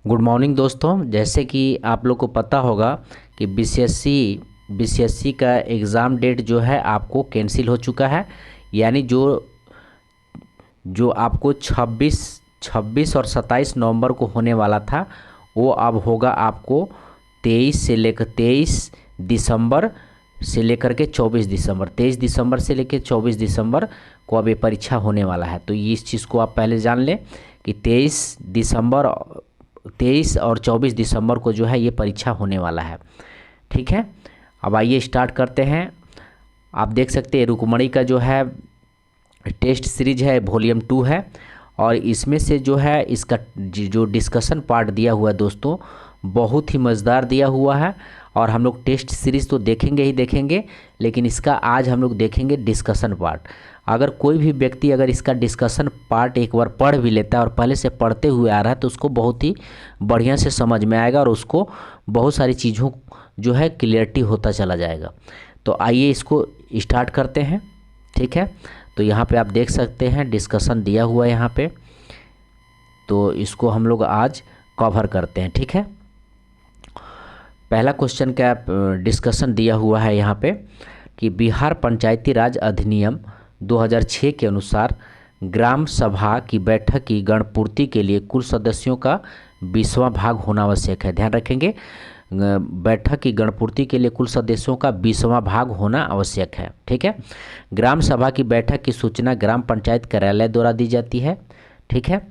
Good morning दोस्तों। जैसे कि आप लोग को पता होगा कि बीसीएससी का एग्ज़ाम डेट जो है आपको कैंसिल हो चुका है। यानी जो जो आपको 26 और 27 नवंबर को होने वाला था वो अब होगा आपको 23 दिसंबर से लेकर के 24 दिसंबर 23 दिसंबर से लेकर 24 दिसंबर को अब ये परीक्षा होने वाला है। तो ये इस चीज़ को आप पहले जान लें कि 23 और 24 दिसंबर को जो है ये परीक्षा होने वाला है। ठीक है, अब आइए स्टार्ट करते हैं। आप देख सकते हैं रुक्मणी का जो है टेस्ट सीरीज है वॉल्यूम 2 है और इसमें से जो है इसका जो डिस्कशन पार्ट दिया हुआ है दोस्तों बहुत ही मज़ेदार दिया हुआ है। और हम लोग टेस्ट सीरीज़ तो देखेंगे ही देखेंगे, लेकिन इसका आज हम लोग देखेंगे डिस्कशन पार्ट। अगर कोई भी व्यक्ति अगर इसका डिस्कशन पार्ट एक बार पढ़ भी लेता है और पहले से पढ़ते हुए आ रहा है तो उसको बहुत ही बढ़िया से समझ में आएगा और उसको बहुत सारी चीज़ों जो है क्लियरिटी होता चला जाएगा। तो आइए इसको स्टार्ट करते हैं। ठीक है, तो यहाँ पे आप देख सकते हैं डिस्कशन दिया हुआ है यहाँ पे, तो इसको हम लोग आज कवर करते हैं। ठीक है, पहला क्वेश्चन का डिस्कशन दिया हुआ है यहाँ पे कि बिहार पंचायती राज अधिनियम 2006 के अनुसार ग्राम सभा की बैठक की गणपूर्ति के लिए कुल सदस्यों का 20वां भाग होना आवश्यक है। ध्यान रखेंगे, बैठक की गणपूर्ति के लिए कुल सदस्यों का 20वां भाग होना आवश्यक है। ठीक है, ग्राम सभा की बैठक की सूचना ग्राम पंचायत कार्यालय द्वारा दी जाती है। ठीक है,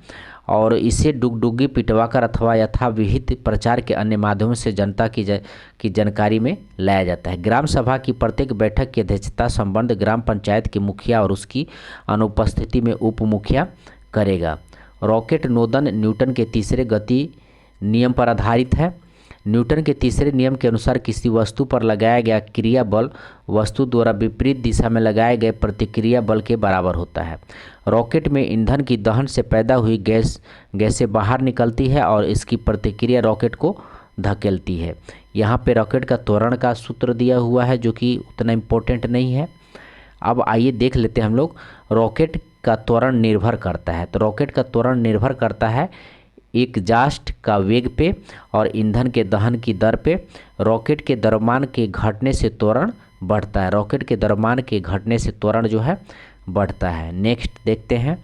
और इसे डुगडुगी पिटवाकर अथवा यथाविहित प्रचार के अन्य माध्यमों से जनता की जानकारी में लाया जाता है। ग्राम सभा की प्रत्येक बैठक की अध्यक्षता संबंध ग्राम पंचायत के मुखिया और उसकी अनुपस्थिति में उप मुखिया करेगा। रॉकेट नोदन न्यूटन के तीसरे गति नियम पर आधारित है। न्यूटन के तीसरे नियम के अनुसार किसी वस्तु पर लगाया गया क्रिया बल वस्तु द्वारा विपरीत दिशा में लगाए गए प्रतिक्रिया बल के बराबर होता है। रॉकेट में ईंधन की दहन से पैदा हुई गैसें बाहर निकलती है और इसकी प्रतिक्रिया रॉकेट को धकेलती है। यहाँ पे रॉकेट का त्वरण का सूत्र दिया हुआ है जो कि उतना इम्पोर्टेंट नहीं है। अब आइए देख लेते हैं हम लोग रॉकेट का त्वरण निर्भर करता है। तो रॉकेट का त्वरण निर्भर करता है एग्जास्ट का वेग पे और ईंधन के दहन की दर पे। रॉकेट के द्रव्यमान के घटने से त्वरण बढ़ता है। रॉकेट के द्रव्यमान के घटने से त्वरण जो है बढ़ता है। नेक्स्ट देखते हैं,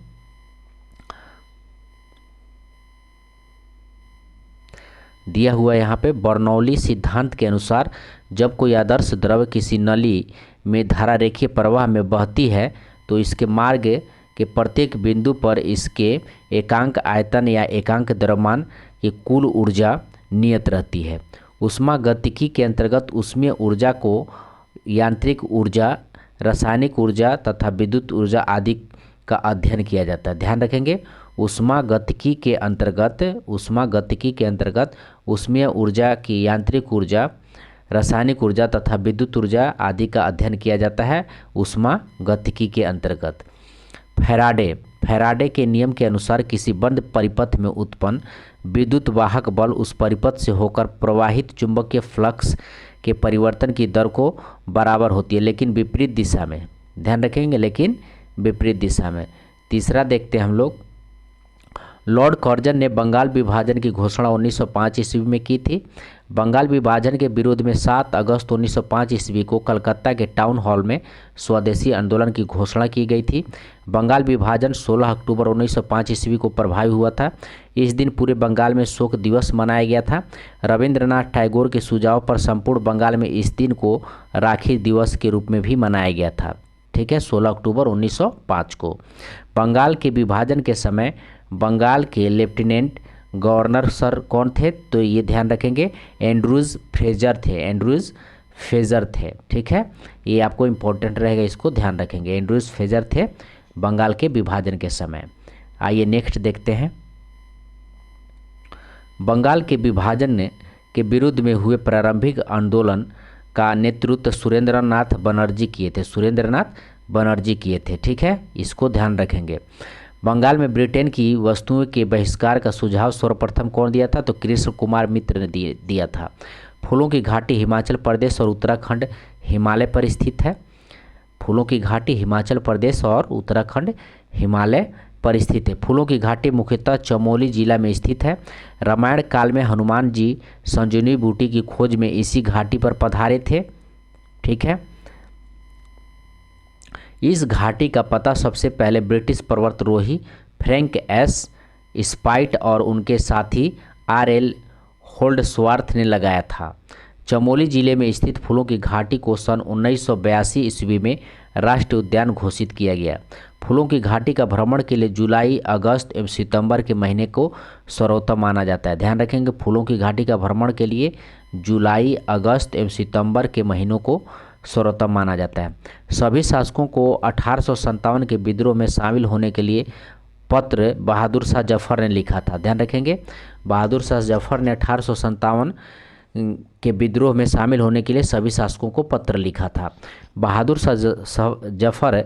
दिया हुआ यहाँ पे बर्नौली सिद्धांत के अनुसार जब कोई आदर्श द्रव्य किसी नली में धारा रेखीय प्रवाह में बहती है तो इसके मार्ग के प्रत्येक बिंदु पर इसके एकांक आयतन या एकांक द्रव्यमान की कुल ऊर्जा नियत रहती है। ऊष्मागतिकी के अंतर्गत ऊष्मीय ऊर्जा को यांत्रिक ऊर्जा, रासायनिक ऊर्जा तथा विद्युत ऊर्जा आदि का अध्ययन किया जाता है। ध्यान रखेंगे, ऊष्मागतिकी के अंतर्गत ऊष्मीय ऊर्जा की यांत्रिक ऊर्जा, रासायनिक ऊर्जा तथा विद्युत ऊर्जा आदि का अध्ययन किया जाता है ऊष्मागतिकी के अंतर्गत। फैराडे के नियम के अनुसार किसी बंद परिपथ में उत्पन्न विद्युत वाहक बल उस परिपथ से होकर प्रवाहित चुंबकीय फ्लक्स के परिवर्तन की दर को बराबर होती है, लेकिन विपरीत दिशा में। ध्यान रखेंगे, लेकिन विपरीत दिशा में। तीसरा देखते हैं हम लोग, लॉर्ड कर्जन ने बंगाल विभाजन की घोषणा 1905 ईस्वी में की थी। बंगाल विभाजन के विरोध में 7 अगस्त 1905 ईस्वी को कलकत्ता के टाउन हॉल में स्वदेशी आंदोलन की घोषणा की गई थी। बंगाल विभाजन 16 अक्टूबर 1905 ईस्वी को प्रभावी हुआ था। इस दिन पूरे बंगाल में शोक दिवस मनाया गया था। रविंद्रनाथ टैगोर के सुझाव पर संपूर्ण बंगाल में इस दिन को राखी दिवस के रूप में भी मनाया गया था। ठीक है, 16 अक्टूबर 1905 को। बंगाल के विभाजन के समय बंगाल के लेफ्टिनेंट गवर्नर सर कौन थे? तो ये ध्यान रखेंगे, एंड्रूज फ्रेजर थे। ठीक है, ये आपको इम्पोर्टेंट रहेगा, इसको ध्यान रखेंगे। एंड्रूज फ्रेजर थे बंगाल के विभाजन के समय। आइए नेक्स्ट देखते हैं, बंगाल के विभाजन के विरुद्ध में हुए प्रारंभिक आंदोलन का नेतृत्व सुरेंद्रनाथ बनर्जी किए थे। ठीक है, इसको ध्यान रखेंगे। बंगाल में ब्रिटेन की वस्तुओं के बहिष्कार का सुझाव सर्वप्रथम कौन दिया था? तो कृष्ण कुमार मित्र ने दिया था। फूलों की घाटी हिमाचल प्रदेश और उत्तराखंड हिमालय पर स्थित है। फूलों की घाटी हिमाचल प्रदेश और उत्तराखंड हिमालय पर स्थित है। फूलों की घाटी मुख्यतः चमोली जिला में स्थित है। रामायण काल में हनुमान जी संजीवनी बूटी की खोज में इसी घाटी पर पधारे थे। ठीक है, इस घाटी का पता सबसे पहले ब्रिटिश पर्वतारोही फ्रैंक एस स्पाइट और उनके साथी आर.एल. होल्ड्सवर्थ ने लगाया था। चमोली जिले में स्थित फूलों की घाटी को सन 1982 ईस्वी में राष्ट्रीय उद्यान घोषित किया गया। फूलों की घाटी का भ्रमण के लिए जुलाई, अगस्त एवं सितंबर के महीने को सर्वोत्तम माना जाता है। ध्यान रखेंगे, फूलों की घाटी का भ्रमण के लिए जुलाई, अगस्त एवं सितंबर के महीनों को सर्वोत्तम माना जाता है। सभी शासकों को 1857 के विद्रोह में शामिल होने के लिए पत्र बहादुर शाह जफर ने लिखा था। ध्यान रखेंगे, बहादुर शाह जफर ने 1857 के विद्रोह में शामिल होने के लिए सभी शासकों को पत्र लिखा था। बहादुर शाह जफर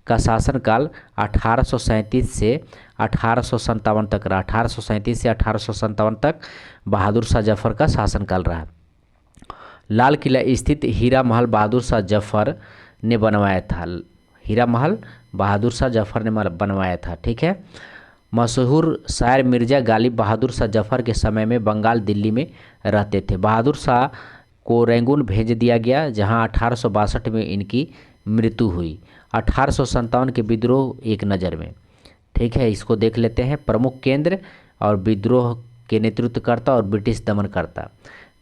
का शासनकाल 1837 से 1857 तक रहा। 1837 से 1857 तक बहादुर शाह जफर का शासनकाल रहा। लाल किला स्थित हीरा महल बहादुर शाह जफर ने बनवाया था। हीरा महल बहादुर शाह जफर ने बनवाया था। ठीक है, मशहूर शायर मिर्ज़ा गालिब बहादुर शाह जफर के समय में बंगाल, दिल्ली में रहते थे। बहादुर शाह को रंगून भेज दिया गया, जहां 1862 में इनकी मृत्यु हुई। 1857 के विद्रोह एक नज़र में। ठीक है, इसको देख लेते हैं। प्रमुख केंद्र और विद्रोह के नेतृत्वकर्ता और ब्रिटिश दमनकर्ता।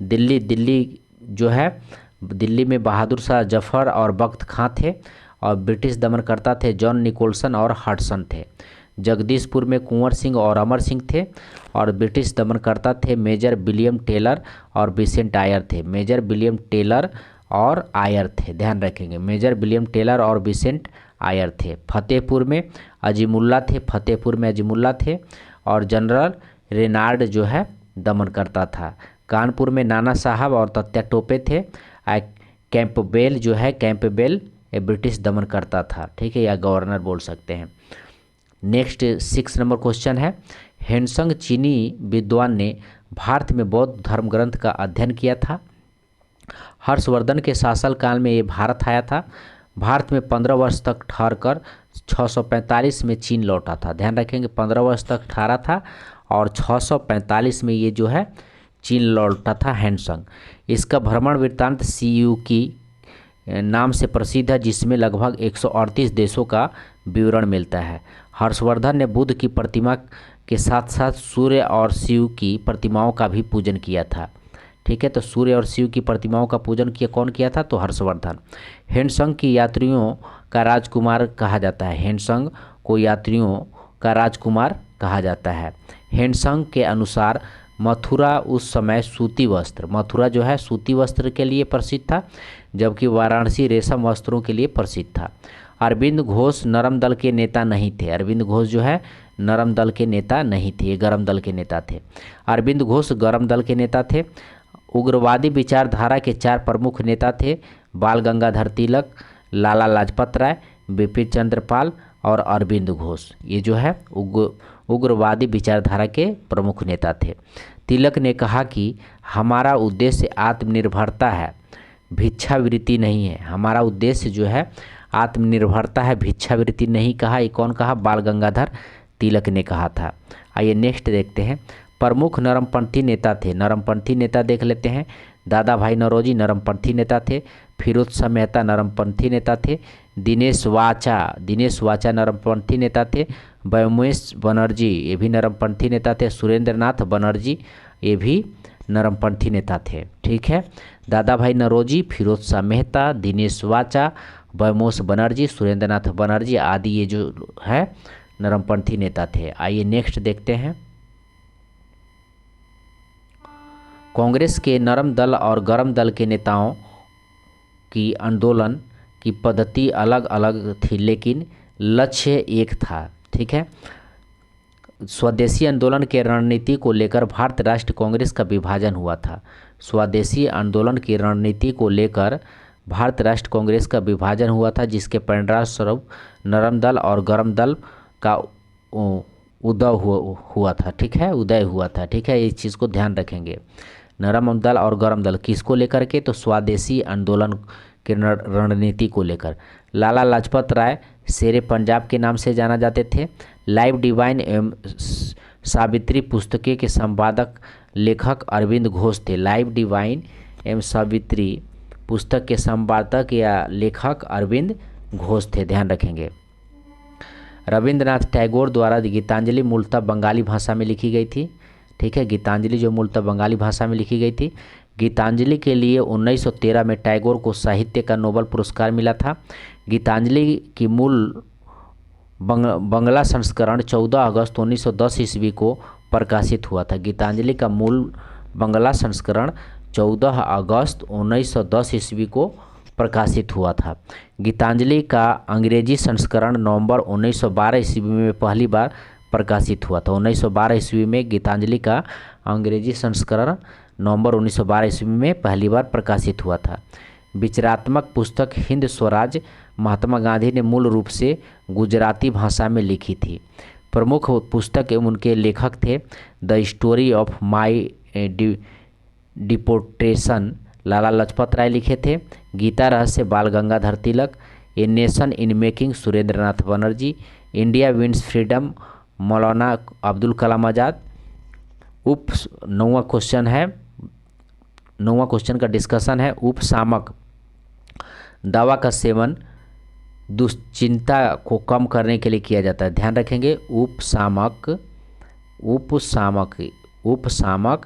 दिल्ली जो है, दिल्ली में बहादुर शाह जफर और बख्त खां थे और ब्रिटिश दमनकर्ता थे जॉन निकोलसन और हडसन थे। जगदीशपुर में कुंवर सिंह और अमर सिंह थे और ब्रिटिश दमनकर्ता थे मेजर विलियम टेलर और विसेंट आयर थे। मेजर विलियम टेलर और आयर थे, ध्यान रखेंगे, मेजर विलियम टेलर और विसेंट आयर थे। फतेहपुर में अजीमुल्ला थे, फतेहपुर में अजीमुल्ला थे और जनरल रेनार्ड जो है दमनकर्ता था। कानपुर में नाना साहब और तत्या टोपे थे। कैंपबेल जो है, कैंपबेल ये ब्रिटिश दमनकर्ता था। ठीक है, या गवर्नर बोल सकते हैं। नेक्स्ट 6 नंबर क्वेश्चन है, हेनसंग चीनी विद्वान ने भारत में बौद्ध धर्म ग्रंथ का अध्ययन किया था। हर्षवर्धन के शासनकाल में ये भारत आया था। भारत में 15 वर्ष तक ठहरकर 645 में चीन लौटा था। ध्यान रखेंगे, 15 वर्ष तक ठहरा था और 645 में ये जो है चीन लौटा था हेनसंग। इसका भ्रमण वृत्तांत CU की नाम से प्रसिद्ध है, जिसमें लगभग 138 देशों का विवरण मिलता है। हर्षवर्धन ने बुद्ध की प्रतिमा के साथ साथ सूर्य और शिव की प्रतिमाओं का भी पूजन किया था। ठीक है, तो सूर्य और शिव की प्रतिमाओं का पूजन कौन किया था? तो हर्षवर्धन। हेनसंग की यात्रियों का राजकुमार कहा जाता है। हेनसंग को यात्रियों का राजकुमार कहा जाता है। हेनसंग के अनुसार मथुरा उस समय सूती वस्त्र, मथुरा जो है सूती वस्त्र के लिए प्रसिद्ध था, जबकि वाराणसी रेशम वस्त्रों के लिए प्रसिद्ध था। अरविंद घोष नरम दल के नेता नहीं थे। अरविंद घोष जो है नरम दल के नेता नहीं थे, ये गरम दल के नेता थे। अरविंद घोष गरम दल के नेता थे। उग्रवादी विचारधारा के 4 प्रमुख नेता थे, बाल गंगाधर तिलक, लाला लाजपत राय, बिपिन चंद्र पाल और अरविंद घोष। ये जो है उग्रवादी विचारधारा के प्रमुख नेता थे। तिलक ने कहा कि हमारा उद्देश्य आत्मनिर्भरता है, भिक्षावृत्ति नहीं है। हमारा उद्देश्य जो है आत्मनिर्भरता है, भिक्षावृत्ति नहीं कहा। ये कौन कहा? बाल गंगाधर तिलक ने कहा था। आइए नेक्स्ट देखते हैं। प्रमुख नरमपंथी नेता थे। नरमपंथी नेता देख लेते हैं। दादा भाई नौरोजी नरमपंथी नेता थे। फिरोज शाह मेहता नरमपंथी नेता थे। दिनेश वाचा नरमपंथी नेता थे। व्योमेश बनर्जी ये भी नरमपंथी नेता थे। सुरेंद्र नाथ बनर्जी ये भी नरमपंथी नेता थे। ठीक है, दादा भाई नौरोजी, फिरोज शाह मेहता, दिनेश वाचा, व्योमेश बनर्जी, सुरेंद्र नाथ बनर्जी आदि ये जो है नरमपंथी नेता थे। आइए नेक्स्ट देखते हैं। कांग्रेस के नरम दल और गरम दल के नेताओं की आंदोलन की पद्धति अलग अलग थी, लेकिन लक्ष्य एक था। ठीक है, स्वदेशी आंदोलन के रणनीति को लेकर भारत राष्ट्र कांग्रेस का विभाजन हुआ था। स्वदेशी आंदोलन की रणनीति को लेकर भारत राष्ट्र कांग्रेस का विभाजन हुआ था, जिसके परिणाम स्वरूप नरम दल और गरम दल का उदय हुआ था। ठीक है, उदय हुआ था। ठीक है, इस चीज़ को ध्यान रखेंगे। नरम दल और गरम दल किसको लेकर के? तो स्वदेशी आंदोलन की रणनीति को लेकर। लाला लाजपत राय शेरे पंजाब के नाम से जाना जाते थे। लाइफ डिवाइन एवं सावित्री पुस्तकें के संपादक लेखक अरविंद घोष थे। लाइफ डिवाइन एवं सावित्री पुस्तक के संपादक या लेखक अरविंद घोष थे, ध्यान रखेंगे। रविंद्रनाथ टैगोर द्वारा गीतांजलि मूलतः बंगाली भाषा में लिखी गई थी। ठीक है, गीतांजलि जो मूलतः बंगाली भाषा में लिखी गई थी। गीतांजलि के लिए 1913 में टैगोर को साहित्य का नोबेल पुरस्कार मिला था। गीतांजलि की मूल बंगला संस्करण 14 अगस्त 1910 ईस्वी को प्रकाशित हुआ था। गीतांजलि का मूल बंगला संस्करण 14 अगस्त 1910 ईस्वी को प्रकाशित हुआ था। गीतांजलि का अंग्रेजी संस्करण नवंबर 1912 ईस्वी में पहली बार प्रकाशित हुआ था। 1912 ईस्वी में गीतांजलि का अंग्रेजी संस्करण नवंबर 1912 ईस्वी में पहली बार प्रकाशित हुआ था। विचारात्मक पुस्तक हिंद स्वराज महात्मा गांधी ने मूल रूप से गुजराती भाषा में लिखी थी। प्रमुख पुस्तक एवं उनके लेखक थे the story of my deportation Lala Lajpat Rai लिखे थे। Gita Rahasya Bal Gangadhar Tilak. A nation in making Surendranath Banerjee. India wins freedom Maulana Abdul Kalam Azad. नौवां क्वेश्चन का डिस्कशन है। उपशामक दवा का सेवन दुश्चिंता को कम करने के लिए किया जाता है, ध्यान रखेंगे। उपशामक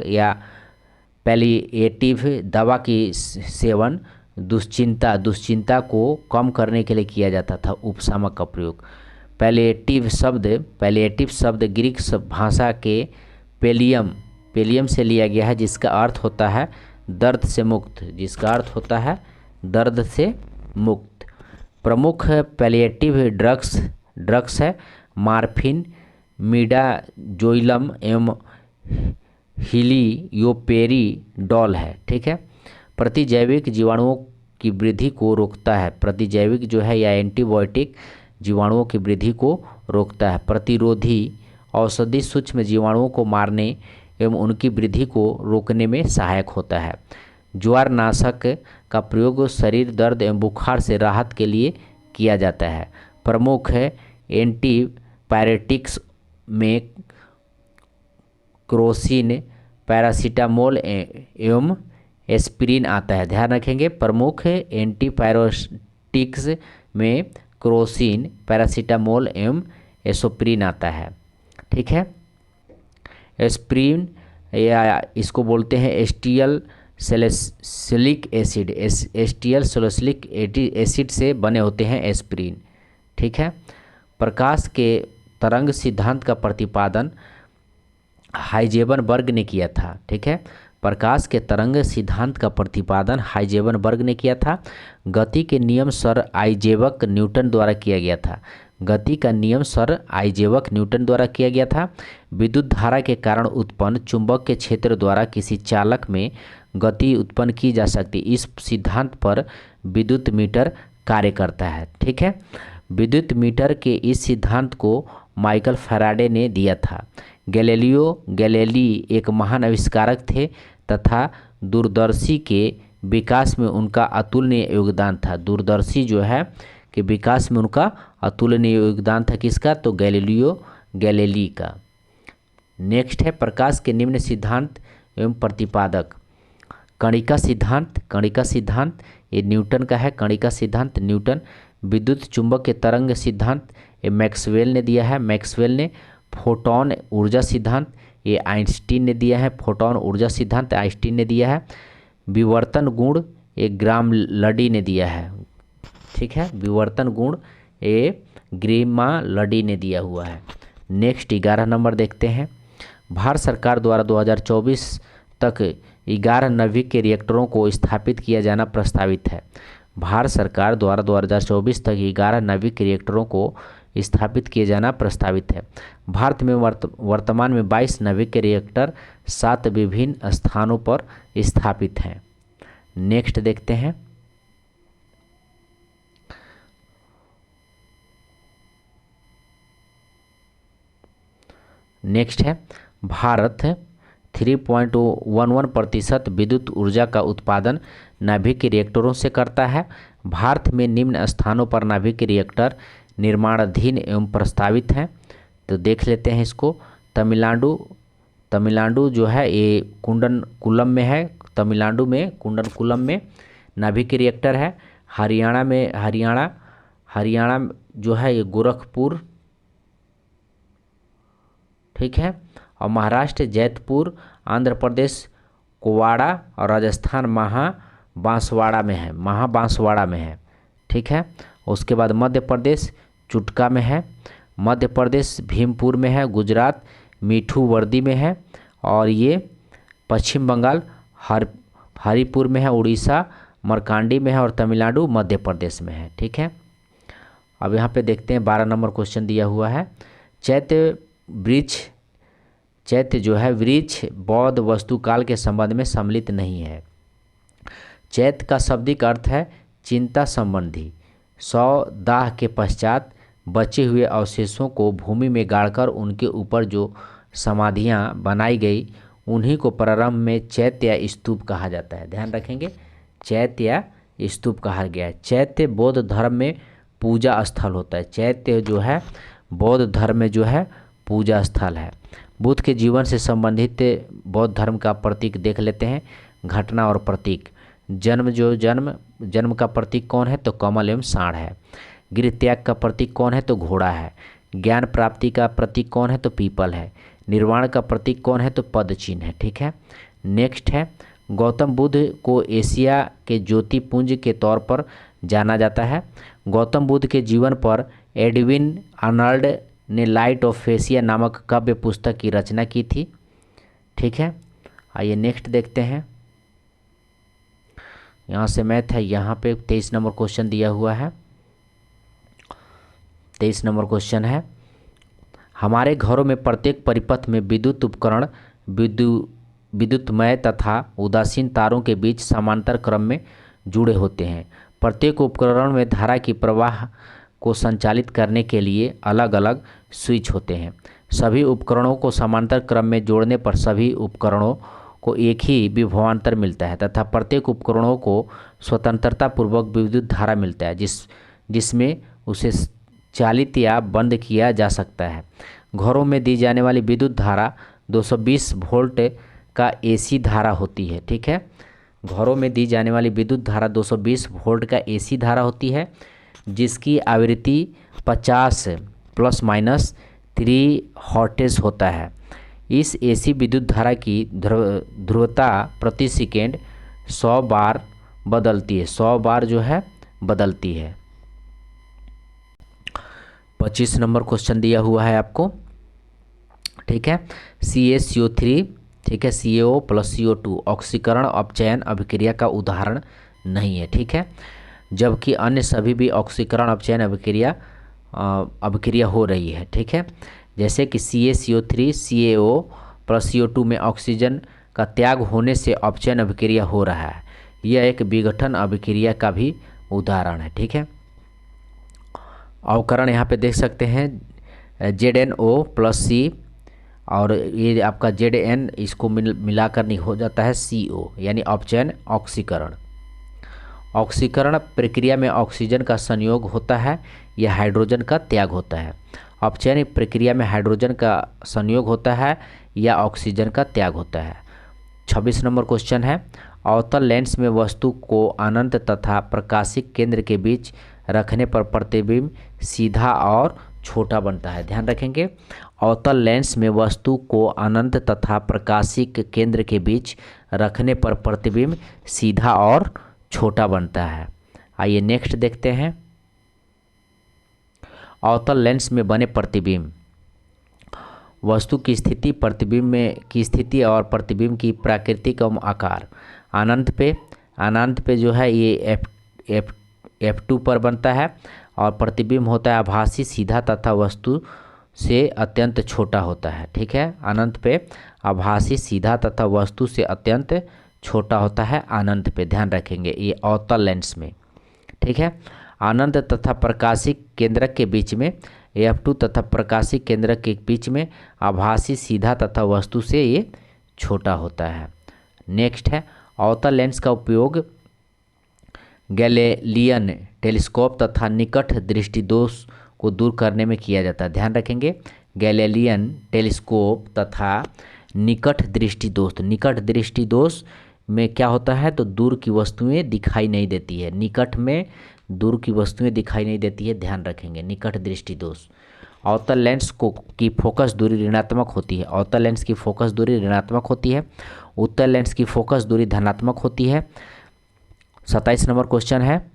या पैलिएटिव दवा की सेवन दुश्चिंता को कम करने के लिए किया जाता था। उपशामक का प्रयोग। पैलिएटिव शब्द ग्रीक भाषा के पेलियम से लिया गया है, जिसका अर्थ होता है दर्द से मुक्त। प्रमुख पैलिएटिव ड्रग्स है मार्फिन, मिडाजोइलम एवं हिलियोपेरिडोल है। ठीक है। प्रतिजैविक जीवाणुओं की वृद्धि को रोकता है। प्रतिजैविक जो है या एंटीबायोटिक जीवाणुओं की वृद्धि को रोकता है। प्रतिरोधी औषधि सूक्ष्म जीवाणुओं को मारने एवं उनकी वृद्धि को रोकने में सहायक होता है। ज्वारनाशक का प्रयोग शरीर दर्द एवं बुखार से राहत के लिए किया जाता है। प्रमुख एंटीपायरेटिक्स में क्रोसिन, पैरासीटामोल एवं एस्पिरिन आता है, ध्यान रखेंगे। प्रमुख एंटीपायरेटिक्स में क्रोसिन, पैरासीटामोल एवं एस्पिरिन आता है। ठीक है। एस्पिरिन या इसको बोलते हैं एस्टियल सैलिसिलिक एसिड। एस्टियल सैलिसिलिक एसिड से बने होते हैं एस्पिरिन। ठीक है। प्रकाश के तरंग सिद्धांत का प्रतिपादन हाइजेनबर्ग ने किया था। ठीक है। प्रकाश के तरंग सिद्धांत का प्रतिपादन हाइजेनबर्ग ने किया था। गति के नियम सर आइजैक न्यूटन द्वारा किया गया था। गति का नियम सर आइजैक न्यूटन द्वारा किया गया था। विद्युत धारा के कारण उत्पन्न चुंबक के क्षेत्र द्वारा किसी चालक में गति उत्पन्न की जा सकती, इस सिद्धांत पर विद्युत मीटर कार्य करता है। ठीक है। विद्युत मीटर के इस सिद्धांत को माइकल फैराडे ने दिया था। गैलीलियो गैलीली एक महान आविष्कारक थे तथा दूरदर्शी के विकास में उनका अतुलनीय योगदान था। दूरदर्शी जो है कि विकास में उनका अतुलनीय योगदान था, किसका? तो गैलीलियो गैलीली का। नेक्स्ट है प्रकाश के निम्न सिद्धांत एवं प्रतिपादक। कणिका सिद्धांत ये न्यूटन का है। कणिका सिद्धांत न्यूटन। विद्युत चुंबक के तरंग सिद्धांत ये मैक्सवेल ने दिया है। मैक्सवेल ने। फोटॉन ऊर्जा सिद्धांत ये आइंस्टीन ने दिया है। फोटॉन ऊर्जा सिद्धांत आइंस्टीन ने दिया है। विवर्तन गुण ये ग्रामलडी ने दिया है। ठीक है। विवर्तन गुण ये ग्रामलडी ने दिया हुआ है। नेक्स्ट 11 नंबर देखते हैं। भारत सरकार द्वारा 2024 तक 11 नवीकरणीय रिएक्टरों को स्थापित किया जाना प्रस्तावित है। भारत सरकार द्वारा 2024 तक 11 नवीकरणीय रिएक्टरों को स्थापित किए जाना प्रस्तावित है। भारत में वर्तमान में 22 नवीकरणीय रिएक्टर 7 विभिन्न स्थानों पर स्थापित हैं। नेक्स्ट देखते हैं। नेक्स्ट है भारत 3.11% विद्युत ऊर्जा का उत्पादन नाभिक रिएक्टरों से करता है। भारत में निम्न स्थानों पर नाभिक रिएक्टर निर्माणाधीन एवं प्रस्तावित हैं। तो देख लेते हैं इसको। तमिलनाडु जो है ये कुंडनकुलम में है। तमिलनाडु में कुंडनकुलम में नाभिक रिएक्टर है। हरियाणा जो है ये गोरखपुर, ठीक है। और महाराष्ट्र जैतपुर, आंध्र प्रदेश कोवाड़ा और राजस्थान महाबांसवाड़ा में है, ठीक है। उसके बाद मध्य प्रदेश चुटका में है, मध्य प्रदेश भीमपुर में है, गुजरात मिठूवर्दी में है, और ये पश्चिम बंगाल हरिपुर में है, उड़ीसा मरकांडी में है, और तमिलनाडु मध्य प्रदेश में है, ठीक है। अब यहाँ पे देखते हैं 12 नंबर क्वेश्चन दिया हुआ है। चैत्य जो है वृक्ष बौद्ध वस्तुकाल के संबंध में सम्मिलित नहीं है। चैत्य का शाब्दिक अर्थ है चिंता संबंधी। 100 दाह के पश्चात बचे हुए अवशेषों को भूमि में गाड़कर उनके ऊपर जो समाधियां बनाई गई उन्हीं को प्रारंभ में चैत्य या स्तूप कहा जाता है। ध्यान रखेंगे, चैत्य या स्तूप कहा गया है। चैत्य बौद्ध धर्म में पूजा स्थल होता है। चैत्य जो है बौद्ध धर्म में जो है पूजा स्थल है। बुद्ध के जीवन से संबंधित बौद्ध धर्म का प्रतीक देख लेते हैं, घटना और प्रतीक। जन्म का प्रतीक कौन है? तो कमल एवं साँड़ है। गृह त्याग का प्रतीक कौन है? तो घोड़ा है। ज्ञान प्राप्ति का प्रतीक कौन है? तो पीपल है। निर्वाण का प्रतीक कौन है? तो पद चिन्ह है, ठीक है। नेक्स्ट है, गौतम बुद्ध को एशिया के ज्योतिपुंज के तौर पर जाना जाता है। गौतम बुद्ध के जीवन पर एडविन आर्नल्ड ने लाइट ऑफ एशिया नामक काव्य पुस्तक की रचना की थी, ठीक है। आइए नेक्स्ट देखते हैं। यहाँ से मैथ है, यहाँ पे 23 नंबर क्वेश्चन दिया हुआ है। 23 नंबर क्वेश्चन है, हमारे घरों में प्रत्येक परिपथ में विद्युत उपकरण विद्युतमय तथा उदासीन तारों के बीच समांतर क्रम में जुड़े होते हैं। प्रत्येक उपकरण में धारा की प्रवाह को संचालित करने के लिए अलग अलग स्विच होते हैं। सभी उपकरणों को समांतर क्रम में जोड़ने पर सभी उपकरणों को एक ही विभवांतर मिलता है तथा प्रत्येक उपकरणों को स्वतंत्रता पूर्वक विद्युत धारा मिलता है जिसमें उसे चालित या बंद किया जा सकता है। घरों में दी जाने वाली विद्युत धारा 220 वोल्ट का एसी धारा होती है, ठीक है। घरों में दी जाने वाली विद्युत धारा 220 वोल्ट का एसी धारा होती है, जिसकी आवृत्ति 50 ± 3 हर्ट्ज होता है। इस एसी विद्युत धारा की ध्रुवता प्रति सेकेंड 100 बार बदलती है। 100 बार जो है बदलती है। 25 नंबर क्वेश्चन दिया हुआ है आपको, ठीक है। CaCO3, ठीक है, CaO + CO2 ऑक्सीकरण अपचयन अभिक्रिया का उदाहरण नहीं है, ठीक है। जबकि अन्य सभी भी ऑक्सीकरण अपचयन अभिक्रिया हो रही है, ठीक है। जैसे कि CaCO3 CaO + CO2 में ऑक्सीजन का त्याग होने से अपचयन अभिक्रिया हो रहा है। यह एक विघटन अभिक्रिया का भी उदाहरण है, ठीक है। अवकरण यहाँ पे देख सकते हैं ZnO + C, और ये आपका Zn इसको मिलाकर नहीं हो जाता है CO, यानी अपचयन ऑक्सीकरण। ऑक्सीकरण प्रक्रिया में ऑक्सीजन का संयोग होता है या हाइड्रोजन का त्याग होता है। अपचयन प्रक्रिया में हाइड्रोजन का संयोग होता है या ऑक्सीजन का त्याग होता है। 26 नंबर क्वेश्चन है, अवतल लेंस में वस्तु को अनंत तथा प्रकाशिक केंद्र के बीच रखने पर प्रतिबिंब सीधा और छोटा बनता है। ध्यान रखेंगे, अवतल लेंस में वस्तु को अनंत तथा प्रकाशिक केंद्र के बीच रखने पर प्रतिबिंब सीधा और छोटा बनता है। आइए नेक्स्ट देखते हैं, अवतल लेंस में बने प्रतिबिंब। वस्तु की स्थिति, प्रतिबिंब में की स्थिति और प्रतिबिंब की प्राकृतिक आकार। अनंत पे जो है ये F2 पर बनता है और प्रतिबिंब होता है आभासी, सीधा तथा वस्तु से अत्यंत छोटा होता है, ठीक है। अनंत पे आभासी, सीधा तथा वस्तु से अत्यंत छोटा होता है अनंत पे। ध्यान रखेंगे ये अवतल लेंस में, ठीक है। अनंत तथा प्रकाशिक केंद्रक के बीच में F2 तथा प्रकाशिक केंद्रक के बीच में आभासी, सीधा तथा वस्तु से ये छोटा होता है। नेक्स्ट है, अवतल लेंस का उपयोग गैलीलियन टेलीस्कोप तथा निकट दृष्टि दोष को दूर करने में किया जाता है। ध्यान रखेंगे, गैलीलियन टेलीस्कोप तथा निकट दृष्टि दोष। निकट दृष्टि दोष में क्या होता है, तो दूर की वस्तुएं दिखाई नहीं देती है। निकट में दूर की वस्तुएं दिखाई नहीं देती है, ध्यान रखेंगे, निकट दृष्टि दोष। अवतल लेंस की फोकस दूरी ऋणात्मक होती है। अवतल लेंस की फोकस दूरी ऋणात्मक होती है। उत्तल लेंस की फोकस दूरी धनात्मक होती है। 27 नंबर क्वेश्चन है,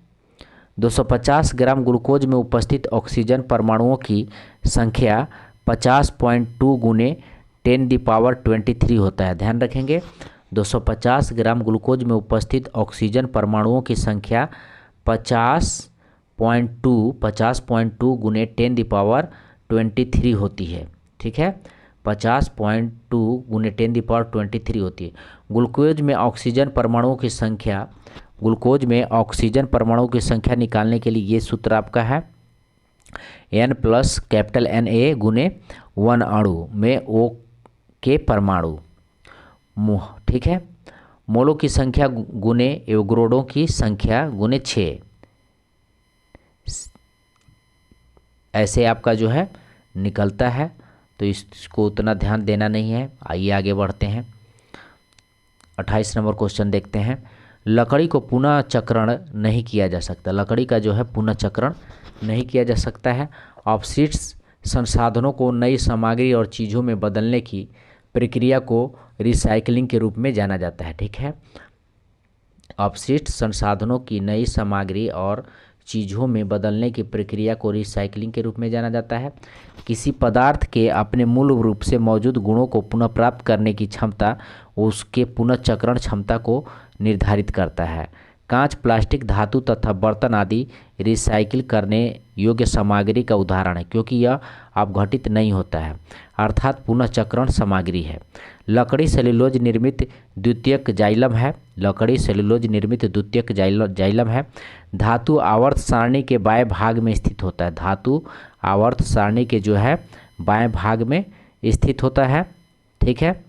250 ग्राम ग्लूकोज में उपस्थित ऑक्सीजन परमाणुओं की संख्या 50.2 गुने 10⁻23 होता है। ध्यान रखेंगे, 250 ग्राम ग्लूकोज में उपस्थित ऑक्सीजन परमाणुओं की संख्या 50.2 गुने 10⁻23 होती है। ठीक है, 50.2 गुने 10⁻23 होती है। ग्लूकोज में ऑक्सीजन परमाणुओं की संख्या निकालने के लिए ये सूत्र आपका है N प्लस कैपिटल Na गुने 1 अणु में O के परमाणु। ठीक है, मोलों की संख्या गुने एवोगैड्रो की संख्या गुने 6, ऐसे आपका जो है निकलता है। तो इसको उतना ध्यान देना नहीं है। आइए आगे बढ़ते हैं। 28 नंबर क्वेश्चन देखते हैं। लकड़ी को पुनः चक्रण नहीं किया जा सकता। लकड़ी का जो है पुनः चक्रण नहीं किया जा सकता है। अपशिष्ट संसाधनों को नई सामग्री और चीज़ों में बदलने की प्रक्रिया को रिसाइकलिंग के रूप में जाना जाता है। ठीक है, अपशिष्ट संसाधनों की नई सामग्री और चीज़ों में बदलने की प्रक्रिया को रिसाइकलिंग के रूप में जाना जाता है। किसी पदार्थ के अपने मूल रूप से मौजूद गुणों को पुनः प्राप्त करने की क्षमता उसके पुनःचक्रण क्षमता को निर्धारित करता है। कांच, प्लास्टिक, धातु तथा बर्तन आदि रिसाइकिल करने योग्य सामग्री का उदाहरण है, क्योंकि यह अपघटित नहीं होता है, अर्थात पुनःचक्रण सामग्री है। लकड़ी सेलुलोज निर्मित द्वितीयक जाइलम है। लकड़ी सेलुलोज निर्मित द्वितीयक जाइलम है। धातु आवर्त सारणी के बाएं भाग में स्थित होता है। धातु आवर्त सारणी के जो है बाएं भाग में स्थित होता है। ठीक है,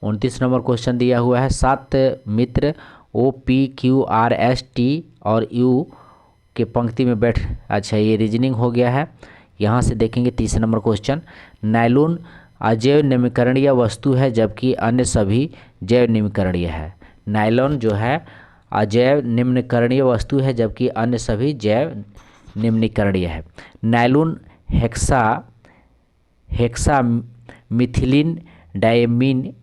29 नंबर क्वेश्चन दिया हुआ है। 7 मित्र OPQRST और U के पंक्ति में बैठ। अच्छा, ये रीजनिंग हो गया है। यहाँ से देखेंगे 30 नंबर क्वेश्चन। नायलॉन अजैव नवीकरणीय वस्तु है जबकि अन्य सभी जैव नवीकरणीय है। नायलॉन जो है अजैव निम्नीकरणीय वस्तु है जबकि अन्य सभी जैव निम्नीकरणीय है। नायलॉन हेक्सा मिथिलीन डायमीन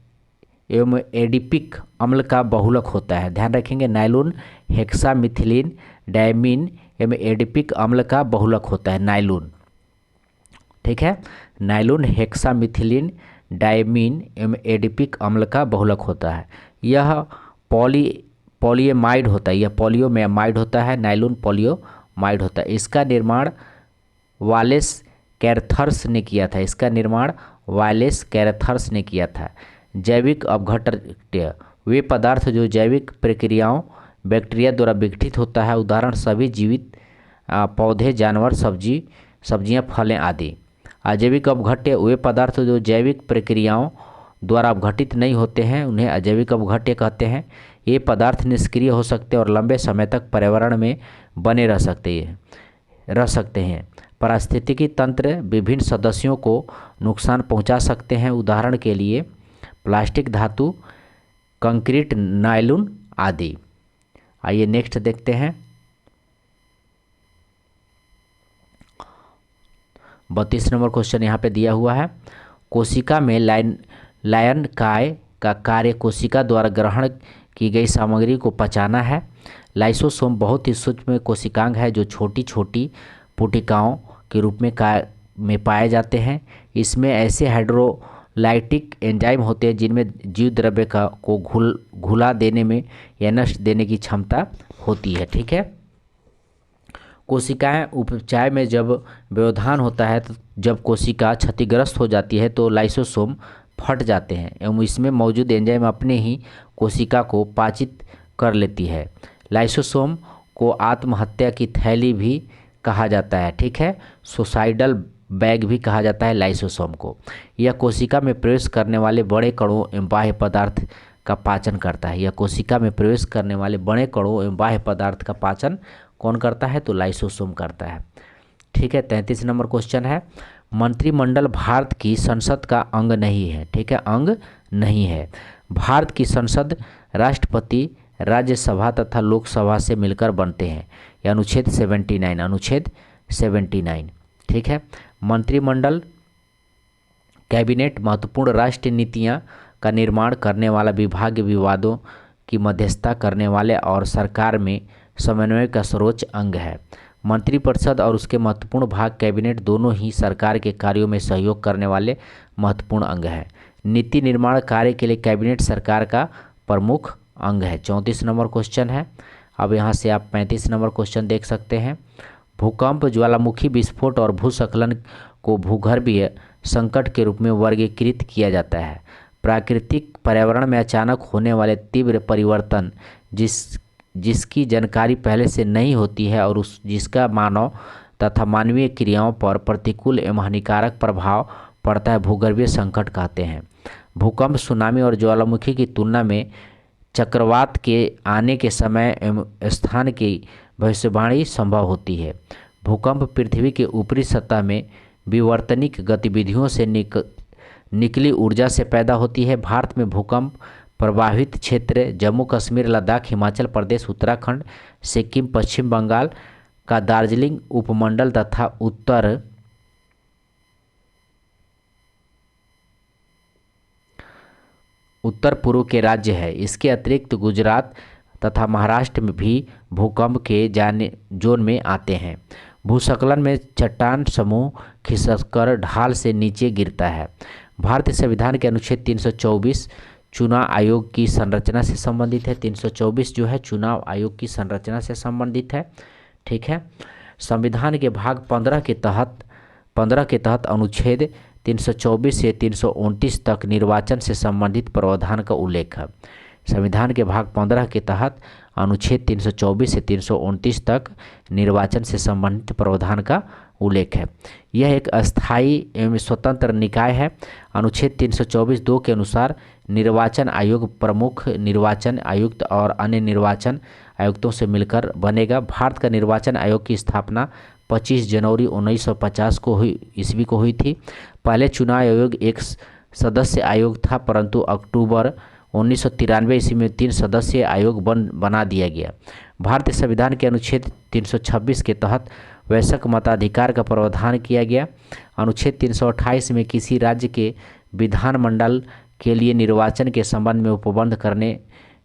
एवं एडिपिक अम्ल का बहुलक होता है। ध्यान रखेंगे, नायलॉन हेक्सा मिथिलीन डायमीन एवं एडिपिक अम्ल का बहुलक होता है नायलॉन। ठीक है, नायलॉन हेक्सा मिथिलीन डायमीन एवं एडिपिक अम्ल का बहुलक होता है। यह पॉलीएमाइड होता है। यह पॉलीओमाइड होता है। नायलॉन पॉलीओमाइड होता है। इसका निर्माण वालेस कैरथर्स ने किया था। इसका निर्माण वालेस कैरथर्स ने किया था। जैविक अपघट्य वे पदार्थ जो जैविक प्रक्रियाओं बैक्टीरिया द्वारा विघटित होता है, उदाहरण सभी जीवित पौधे, जानवर, सब्जियां, फलें आदि। अजैविक अपघट्य वे पदार्थ जो जैविक प्रक्रियाओं द्वारा अपघटित नहीं होते हैं, उन्हें अजैविक अपघट्य कहते हैं। ये पदार्थ निष्क्रिय हो सकते हैं और लंबे समय तक पर्यावरण में बने रह सकते हैं। पारिस्थितिकी तंत्र विभिन्न सदस्यों को नुकसान पहुंचा सकते हैं, उदाहरण के लिए प्लास्टिक, धातु, कंक्रीट, नायलॉन आदि। आइए नेक्स्ट देखते हैं। 32 नंबर क्वेश्चन यहाँ पे दिया हुआ है। कोशिका में लायन काय का कार्य कोशिका द्वारा ग्रहण की गई सामग्री को पचाना है। लाइसोसोम बहुत ही सूक्ष्म कोशिकांग है जो छोटी छोटी पुटिकाओं के रूप में पाए जाते हैं। इसमें ऐसे हाइड्रोलाइटिक एंजाइम होते हैं जिनमें जीव द्रव्य को घुला देने में या नष्ट देने की क्षमता होती है। ठीक है, कोशिकाएं उपचय में जब व्यवधान होता है, तो जब कोशिका क्षतिग्रस्त हो जाती है तो लाइसोसोम फट जाते हैं एवं इसमें मौजूद एंजाइम अपने ही कोशिका को पाचित कर लेती है। लाइसोसोम को आत्महत्या की थैली भी कहा जाता है। ठीक है, सुसाइडल बैग भी कहा जाता है लाइसोसोम को। यह कोशिका में प्रवेश करने वाले बड़े कणों एवं बाह्य पदार्थ का पाचन करता है। यह कोशिका में प्रवेश करने वाले बड़े कणों एवं बाह्य पदार्थ का पाचन कौन करता है? तो लाइसोसोम करता है। ठीक है, 33 नंबर क्वेश्चन है, मंत्रिमंडल भारत की संसद का अंग नहीं है। ठीक है, अंग नहीं है। भारत की संसद राष्ट्रपति, राज्यसभा तथा लोकसभा से मिलकर बनते हैं। यह अनुच्छेद 79, अनुच्छेद 79। ठीक है, मंत्रिमंडल कैबिनेट महत्वपूर्ण राष्ट्रीय नीतियां का निर्माण करने वाला विभाग, विवादों की मध्यस्थता करने वाले और सरकार में समन्वय का सर्वोच्च अंग है। मंत्रिपरिषद और उसके महत्वपूर्ण भाग कैबिनेट दोनों ही सरकार के कार्यों में सहयोग करने वाले महत्वपूर्ण अंग है। नीति निर्माण कार्य के लिए कैबिनेट सरकार का प्रमुख अंग है। 34 नंबर क्वेश्चन है। अब यहाँ से आप 35 नंबर क्वेश्चन देख सकते हैं। भूकंप, ज्वालामुखी विस्फोट और भूस्खलन को भूगर्भीय संकट के रूप में वर्गीकृत किया जाता है। प्राकृतिक पर्यावरण में अचानक होने वाले तीव्र परिवर्तन जिसकी जानकारी पहले से नहीं होती है और जिसका मानव तथा मानवीय क्रियाओं पर प्रतिकूल एवं हानिकारक प्रभाव पड़ता है, भूगर्भीय संकट कहते हैं। भूकंप, सुनामी और ज्वालामुखी की तुलना में चक्रवात के आने के समय एवं स्थान की भविष्यवाणी संभव होती है। भूकंप पृथ्वी के ऊपरी सतह में विवर्तनिक गतिविधियों से निकली ऊर्जा से पैदा होती है। भारत में भूकंप प्रभावित क्षेत्र जम्मू कश्मीर, लद्दाख, हिमाचल प्रदेश, उत्तराखंड, सिक्किम, पश्चिम बंगाल का दार्जिलिंग उपमंडल तथा उत्तर पूर्व के राज्य है। इसके अतिरिक्त गुजरात तथा महाराष्ट्र में भी भूकंप के जोन में आते हैं। भूस्खलन में चट्टान समूह खिसककर ढाल से नीचे गिरता है। भारतीय संविधान के अनुच्छेद 324 चुनाव आयोग की संरचना से संबंधित है। 324 जो है चुनाव आयोग की संरचना से संबंधित है। ठीक है, संविधान के भाग 15 के तहत अनुच्छेद 324 से 329 तक निर्वाचन से संबंधित प्रावधान का उल्लेख है। संविधान के भाग 15 के तहत अनुच्छेद 324 से 329 तक निर्वाचन से संबंधित प्रावधान का उल्लेख है। यह एक अस्थायी एवं स्वतंत्र निकाय है। अनुच्छेद 324(2) के अनुसार निर्वाचन आयोग प्रमुख निर्वाचन आयुक्त और अन्य निर्वाचन आयुक्तों से मिलकर बनेगा। भारत का निर्वाचन आयोग की स्थापना 25 जनवरी 1950 ईस्वी को हुई थी। पहले चुनाव आयोग एक सदस्य आयोग था, परंतु अक्टूबर 1993 ईस्वी में 3 सदस्यीय आयोग बना दिया गया। भारतीय संविधान के अनुच्छेद 326 के तहत वयस्क मताधिकार का प्रावधान किया गया। अनुच्छेद 328 में किसी राज्य के विधानमंडल के लिए निर्वाचन के संबंध में उपबंध करने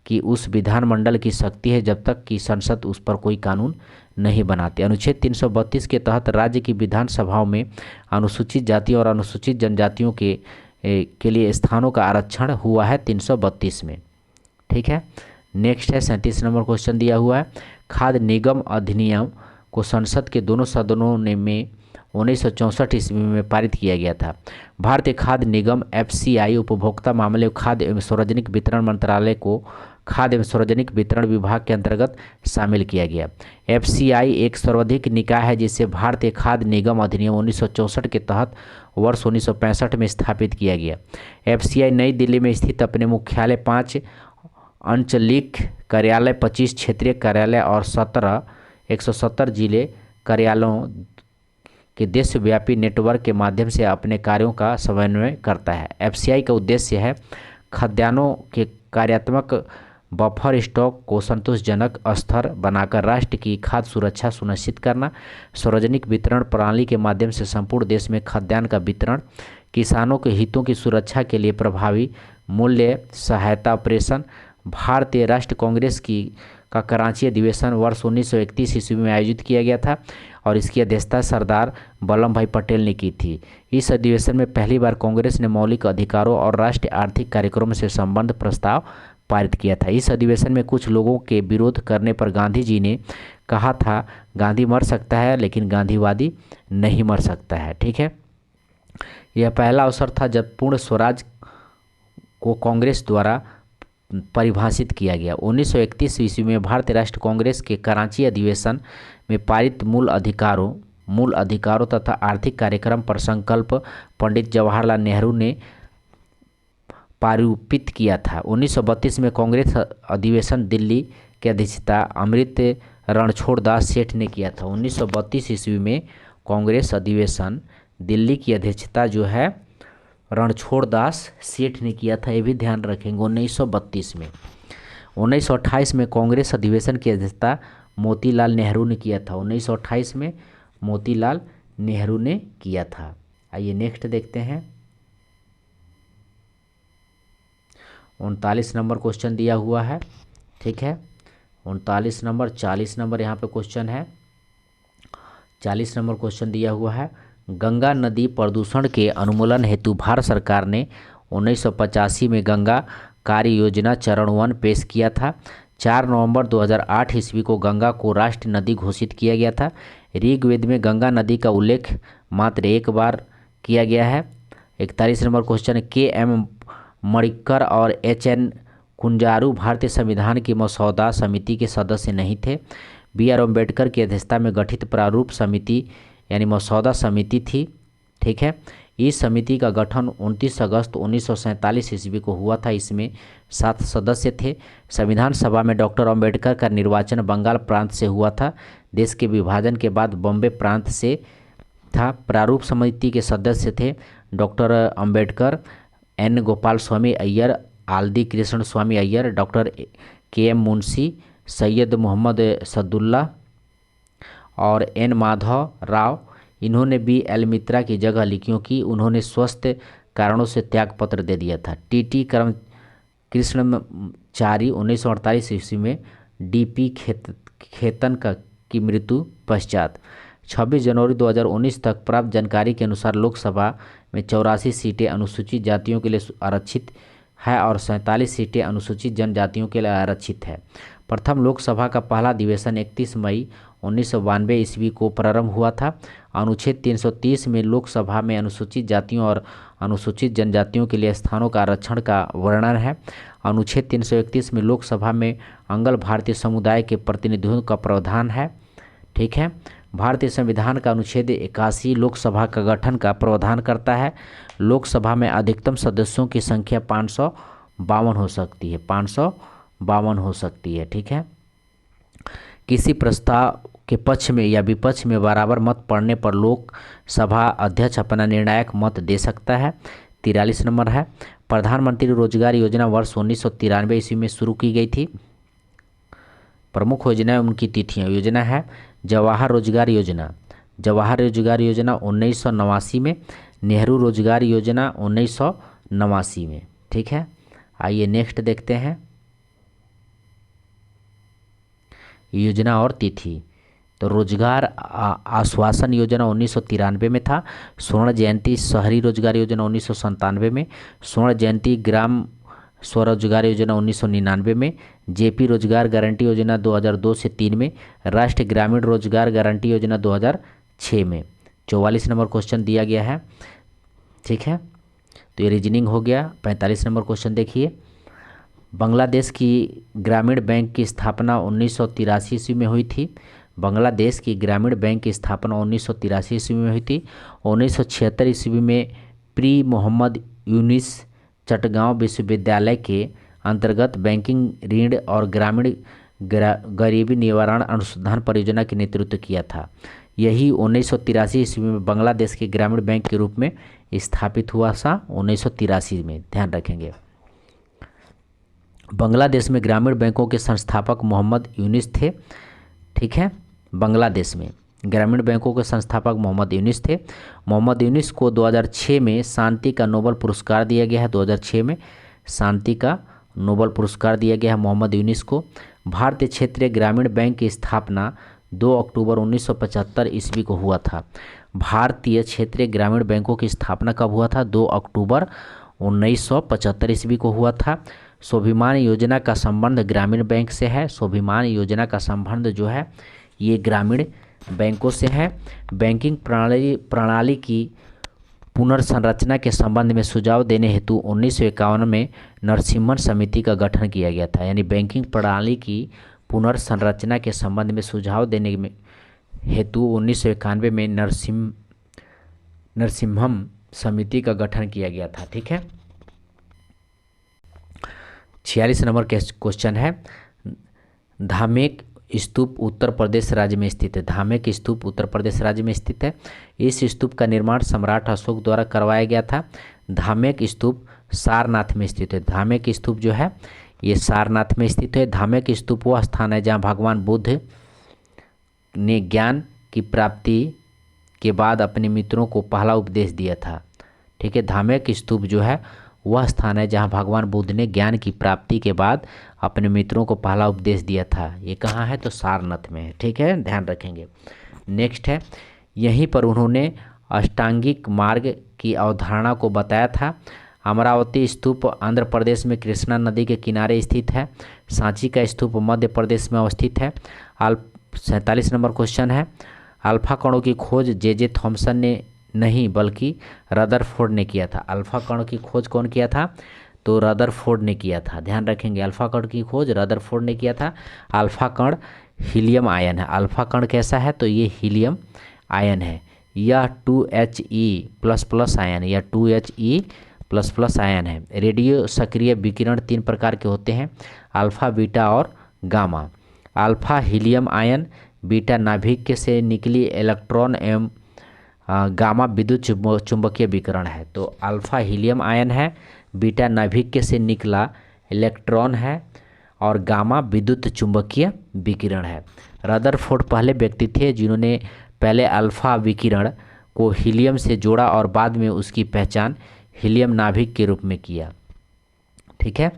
की उस विधानमंडल की शक्ति है जब तक कि संसद उस पर कोई कानून नहीं बनाती। अनुच्छेद 332 के तहत राज्य की विधानसभाओं में अनुसूचित जाति और अनुसूचित जनजातियों के लिए स्थानों का आरक्षण हुआ है 332 में। ठीक है, नेक्स्ट है 37 नंबर क्वेश्चन दिया हुआ है। खाद्य निगम अधिनियम को संसद के दोनों सदनों में 1964 ईस्वी में पारित किया गया था। भारतीय खाद्य निगम FCI उपभोक्ता मामले, खाद्य एवं सार्वजनिक वितरण मंत्रालय को खाद्य एवं सार्वजनिक वितरण विभाग के अंतर्गत शामिल किया गया। FCI एक सर्वाधिक निकाय है जिसे भारतीय खाद्य निगम अधिनियम 1964 के तहत वर्ष 1965 में स्थापित किया गया। FCI नई दिल्ली में स्थित अपने मुख्यालय, 5 अंचलिक कार्यालय, 25 क्षेत्रीय कार्यालय और 170 जिले कार्यालयों के देशव्यापी नेटवर्क के माध्यम से अपने कार्यों का समन्वय करता है। FCI का उद्देश्य है खाद्यान्नों के कार्यात्मक बफर स्टॉक को संतोषजनक स्तर बनाकर राष्ट्र की खाद्य सुरक्षा सुनिश्चित करना, सार्वजनिक वितरण प्रणाली के माध्यम से संपूर्ण देश में खाद्यान्न का वितरण, किसानों के हितों की सुरक्षा के लिए प्रभावी मूल्य सहायता ऑपरेशन। भारतीय राष्ट्रीय कांग्रेस का कराची अधिवेशन वर्ष 1931 ईस्वी में आयोजित किया गया था और इसकी अध्यक्षता सरदार वल्लभ भाई पटेल ने की थी। इस अधिवेशन में पहली बार कांग्रेस ने मौलिक अधिकारों और राष्ट्रीय आर्थिक कार्यक्रमों से संबंध प्रस्ताव पारित किया था। इस अधिवेशन में कुछ लोगों के विरोध करने पर गांधी जी ने कहा था, गांधी मर सकता है लेकिन गांधीवादी नहीं मर सकता है। ठीक है, यह पहला अवसर था जब पूर्ण स्वराज को कांग्रेस द्वारा परिभाषित किया गया। 1931 ईस्वी में भारतीय राष्ट्रीय कांग्रेस के कराची अधिवेशन में पारित मूल अधिकारों तथा आर्थिक कार्यक्रम पर संकल्प पंडित जवाहरलाल नेहरू ने पारूपित किया था। 1932 में कांग्रेस अधिवेशन दिल्ली की अध्यक्षता अमृत रणछोड़ दास सेठ ने किया था। 1932 ईस्वी में कांग्रेस अधिवेशन दिल्ली की अध्यक्षता जो है रणछोड़ दास सेठ ने किया था, ये भी ध्यान रखेंगे 1932 में। 1928 में कांग्रेस अधिवेशन की अध्यक्षता मोतीलाल नेहरू ने किया था। 1928 में मोतीलाल नेहरू ने किया था। आइए नेक्स्ट देखते हैं। 39 नंबर क्वेश्चन दिया हुआ है, ठीक है। 39 नंबर, 40 नंबर यहाँ पे क्वेश्चन है। 40 नंबर क्वेश्चन दिया हुआ है, गंगा नदी प्रदूषण के उन्मूलन हेतु भारत सरकार ने 1985 में गंगा कार्य योजना चरण 1 पेश किया था। 4 नवंबर 2008 ईस्वी को गंगा को राष्ट्रीय नदी घोषित किया गया था। ऋग्वेद में गंगा नदी का उल्लेख मात्र एक बार किया गया है। 41 नंबर क्वेश्चन, के.एम. मणिक्कर और एच.एन. कुंजारू भारतीय संविधान की मसौदा समिति के सदस्य नहीं थे। बी.आर. अम्बेडकर की अध्यक्षता में गठित प्रारूप समिति यानी मसौदा समिति थी, ठीक है। इस समिति का गठन 29 अगस्त 1947 ईस्वी को हुआ था। इसमें 7 सदस्य थे। संविधान सभा में डॉक्टर अम्बेडकर का निर्वाचन बंगाल प्रांत से हुआ था। देश के विभाजन के बाद बॉम्बे प्रांत से था। प्रारूप समिति के सदस्य थे डॉक्टर अम्बेडकर, एन. गोपाल स्वामी अय्यर, आल्दी कृष्ण स्वामी अय्यर, डॉक्टर के.एम. मुंशी, सैयद मोहम्मद सदुल्ला और एन. माधव राव। इन्होंने बी.एल. मित्रा की जगह ली क्योंकि उन्होंने स्वास्थ्य कारणों से त्यागपत्र दे दिया था। टी.टी. कृष्णचारी 1948 ईस्वी में डी.पी. खेतन की मृत्यु पश्चात 26 जनवरी 2019 तक प्राप्त जानकारी के अनुसार लोकसभा में 84 सीटें अनुसूचित जातियों के लिए आरक्षित है और 47 सीटें अनुसूचित जनजातियों के लिए आरक्षित है। प्रथम लोकसभा का पहला अधिवेशन 31 मई 1992 ईस्वी को प्रारंभ हुआ था। अनुच्छेद 330 में लोकसभा में अनुसूचित जातियों और अनुसूचित जनजातियों के लिए स्थानों का आरक्षण का वर्णन है। अनुच्छेद 331 में लोकसभा में अंगल भारतीय समुदाय के प्रतिनिधियों का प्रावधान है, ठीक है। भारतीय संविधान का अनुच्छेद 81 लोकसभा का गठन का प्रावधान करता है। लोकसभा में अधिकतम सदस्यों की संख्या 552 हो सकती है, 552 हो सकती है, ठीक है। किसी प्रस्ताव के पक्ष में या विपक्ष में बराबर मत पड़ने पर लोकसभा अध्यक्ष अपना निर्णायक मत दे सकता है। 43 नंबर है, प्रधानमंत्री रोजगार योजना वर्ष 1993 ईस्वी में शुरू की गई थी। प्रमुख योजनाएं, उनकी तिथियां। योजना है जवाहर रोजगार योजना। जवाहर रोजगार योजना 1989 में, नेहरू रोजगार योजना 1989 में, ठीक है। आइए नेक्स्ट देखते हैं योजना और तिथि। तो रोजगार आश्वासन योजना 1993 में था। स्वर्ण जयंती शहरी रोजगार योजना 1997 में। स्वर्ण जयंती ग्राम स्वरोजगार योजना 1999 में। जेपी रोजगार गारंटी योजना 2002 से 3 में। राष्ट्रीय ग्रामीण रोजगार गारंटी योजना 2006 में। 44 नंबर क्वेश्चन दिया गया है, ठीक है। तो ये रीजनिंग हो गया। 45 नंबर क्वेश्चन देखिए, बांग्लादेश की ग्रामीण बैंक की स्थापना 1983 ईस्वी में हुई थी। बांग्लादेश की ग्रामीण बैंक की स्थापना 1983 ईस्वी में हुई थी। 1976 ईस्वी में प्री मोहम्मद यूनिस चटगांव विश्वविद्यालय के अंतर्गत बैंकिंग, ऋण और ग्रामीण गरीबी निवारण अनुसंधान परियोजना के नेतृत्व किया था। यही 1983 ईस्वी में बांग्लादेश के ग्रामीण बैंक के रूप में स्थापित हुआ सा 1983 में, ध्यान रखेंगे। बांग्लादेश में ग्रामीण बैंकों के संस्थापक मोहम्मद यूनिस थे, ठीक है। बांग्लादेश में ग्रामीण बैंकों के संस्थापक मोहम्मद यूनिस थे। मोहम्मद यूनिस को 2006 में शांति का नोबेल पुरस्कार दिया गया है। 2006 में शांति का नोबेल पुरस्कार दिया गया है मोहम्मद यूनिस को। भारतीय क्षेत्रीय ग्रामीण बैंक की स्थापना 2 अक्टूबर 1975 ईस्वी को हुआ था। भारतीय क्षेत्रीय ग्रामीण बैंकों की स्थापना कब हुआ था? 2 अक्टूबर 1975 ईस्वी को हुआ था। स्वाभिमान योजना का संबंध ग्रामीण बैंक से है। स्वाभिमान योजना का संबंध जो है ये ग्रामीण बैंकों से है। बैंकिंग प्रणाली की पुनर्संरचना के संबंध में सुझाव देने हेतु 1951 में नरसिम्हन समिति का गठन किया गया था। यानी बैंकिंग प्रणाली की पुनर्संरचना के संबंध में सुझाव देने में हेतु 1991 में नरसिम्हम समिति का गठन किया गया था, ठीक है। 46 नंबर क्वेश्चन है, धामेक स्तूप उत्तर प्रदेश राज्य में स्थित है। धामेक स्तूप उत्तर प्रदेश राज्य में स्थित है। इस स्तूप का निर्माण सम्राट अशोक द्वारा करवाया गया था। धामेक स्तूप सारनाथ में स्थित है। धामेक स्तूप जो है ये सारनाथ में स्थित है। धामेक स्तूप वह स्थान है जहाँ भगवान बुद्ध ने ज्ञान की प्राप्ति के बाद अपने मित्रों को पहला उपदेश दिया था। ठीक है, धामेक स्तूप जो है वह स्थान है जहाँ भगवान बुद्ध ने ज्ञान की प्राप्ति के बाद अपने मित्रों को पहला उपदेश दिया था। ये कहाँ है? तो सारनाथ में है। ठीक है, ध्यान रखेंगे। नेक्स्ट है, यहीं पर उन्होंने अष्टांगिक मार्ग की अवधारणा को बताया था। अमरावती स्तूप आंध्र प्रदेश में कृष्णा नदी के किनारे स्थित है। सांची का स्तूप मध्य प्रदेश में अवस्थित है। 47 नंबर क्वेश्चन है, अल्फा कणों की खोज जे थॉमसन ने नहीं बल्कि रदरफोर्ड ने किया था। अल्फा कण की खोज कौन किया था? तो रदरफोर्ड ने किया था। ध्यान रखेंगे, अल्फा कण की खोज रदरफोर्ड ने किया था। अल्फा कण हीलियम आयन है। अल्फा कण कैसा है? तो ये हीलियम आयन है। यह 2He++ आयन, या 2He++ आयन है। रेडियो सक्रिय विकिरण 3 प्रकार के होते हैं, अल्फा, बीटा और gamma. Alpha helium ion beta नाभिक से निकली इलेक्ट्रॉन एवं गामा विद्युत चुंबकीय विकिरण है। तो अल्फा हीलियम आयन है, बीटा नाभिक से निकला इलेक्ट्रॉन है और गामा विद्युत चुंबकीय विकिरण है। रदरफोर्ड पहले व्यक्ति थे जिन्होंने पहले अल्फा विकिरण को हीलियम से जोड़ा और बाद में उसकी पहचान हीलियम नाभिक के रूप में किया। ठीक है,